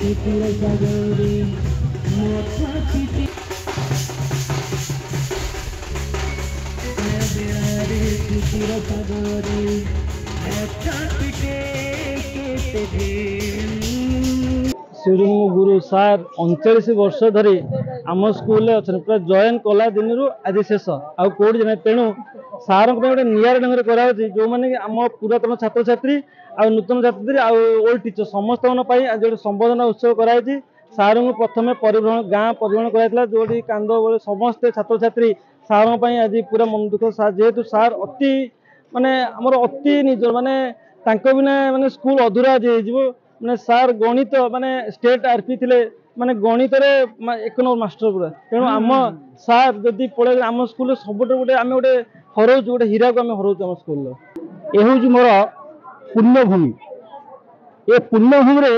श्री गुरु सार 39 वर्ष धरी आम स्कूल अच्छा पूरा जॉइन कला दिन आज शेष आउ कौट जाए तेणु सार गोटे निआरा ढंग से जो मैंने आम पुरातन छात्र छात्री आ नूतन छात्री आ ओल्ड टीचर समस्त आज जो संबोधना उत्सव कराई सार को प्रथम परिभ्रमण गाँ परिभ्रमण कराइला जो कांद बोले समस्ते छात्र छात्री सार आज पूरा मन दुख जेहेतु सार अति माने आमर अति निज माने बिना माने स्कूल अधूरा माने सार गणित माने स्टेट आरपी थे माने गणित एक नंबर मास्टर पूरा तेणु आम सार जदि पड़े आम स्कूल सब गोटे आम गोटे हरौ गोटे हीरा को आम हरौ आम स्कूल ये हूँ मोर पुण्यभूमि ये पुण्यभूमि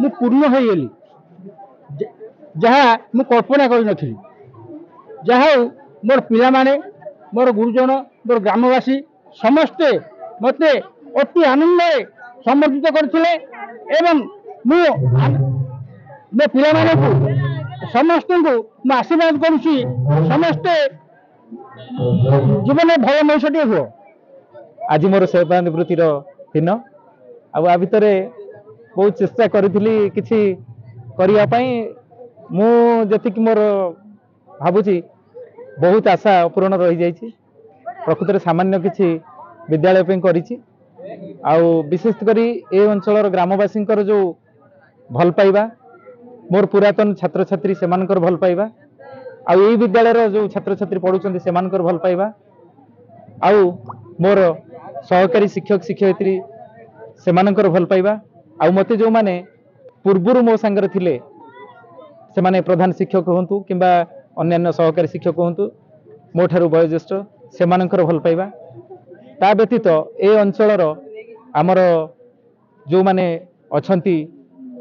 मु पूर्ण हो गली जहाँ मु कल्पना कर जहाँ मोर पिला माने मोर गुरुजन मोर ग्रामवासी समस्ते मते अति आनंद सम्बर्धित करथिले एवं मु मो पिला माने को समस्त को मु आशीर्वाद करुछि समस्ते जीवन भय मौसटी हो आज मोर सेवा निवृत्तिर दिन आ भितर बहुत चेष्टा करी किछि करिया पई मु जतिक मोर भाबुची बहुत आशा पूर्ण रही जाइछि प्रकृत सामान्य किछि विद्यालय पे करिछि आ विशेष करी ए अंचल ग्रामवासी जो भल पाइबा मोर पुरातन छात्र छात्री से भल पाइबा आ विद्यालय जो छात्र छात्री पढ़ुछन्ति से भल पाइबा आ मोर सहकारी शिक्षक शिक्षयित्री से भल पाइबा आ मते जो माने पूर्वरु मो संगर थिले से माने प्रधान शिक्षक होंतु किंबा अन्य सहकारी शिक्षक होंतु मो ठारू वयोज्येष्ठ से भल पाइबा ता व्यतीत ए अंचलर आमर जो माने अछंती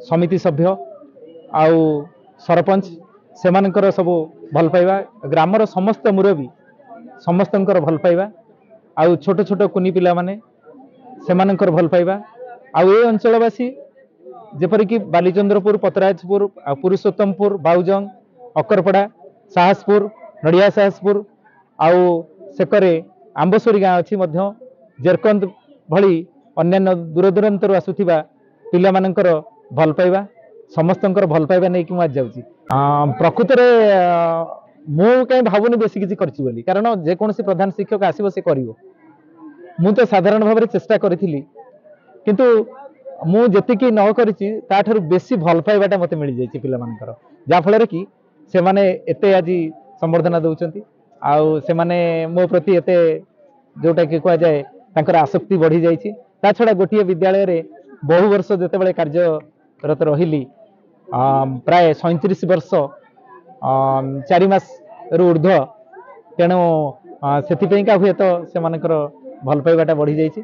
समिति सभ्य आउ सरपंच से सब भल पाइबा ग्रामर समस्त मुरबी समस्त भल पाइबा आउ छोट छोट कुनी पिला माने से भल पाइबा आउ ए अंचलवासी जेपरिक बालीचंद्रपुर पतराजपुर पुरुषोत्तमपुर बाउजंग अकरपड़ा साहसपुर नड़िया साहसपुर आउ सेकरे आंबसोरी गाँ अच्छी जेरकंद भली अन्य दूर दूरांतर आसुथिबा पिला मानकर भल पाइबा समस्त भल पाइबा नहीं कि आज जाऊँगी प्रकृत मु कहीं भावुनी बेसी किसी करछि बोली कारण जेकोसी प्रधान शिक्षक आसो से कर मु तो साधारण भाव में चेष्टा करी किंतु मु जेतिकी न करिछि ताठारु बेसी भल पाइबाटा मते मिल जाइछि पिला मानकर जा फल कि से माने एते आज संबर्धना दउचंती आउ से माने मो प्रति एते जोटा कि कह जाए तांकर आसक्ति बढ़ी जाइछि ता छडा गोटिए विद्यालय रे बहु वर्ष जेते बेले कार्यरत रहिली प्राय 37 वर्ष 4 मास रु ऊर्ध्व तेणु से हुए तो से भल पाइबाटा बढ़ी जाइछि।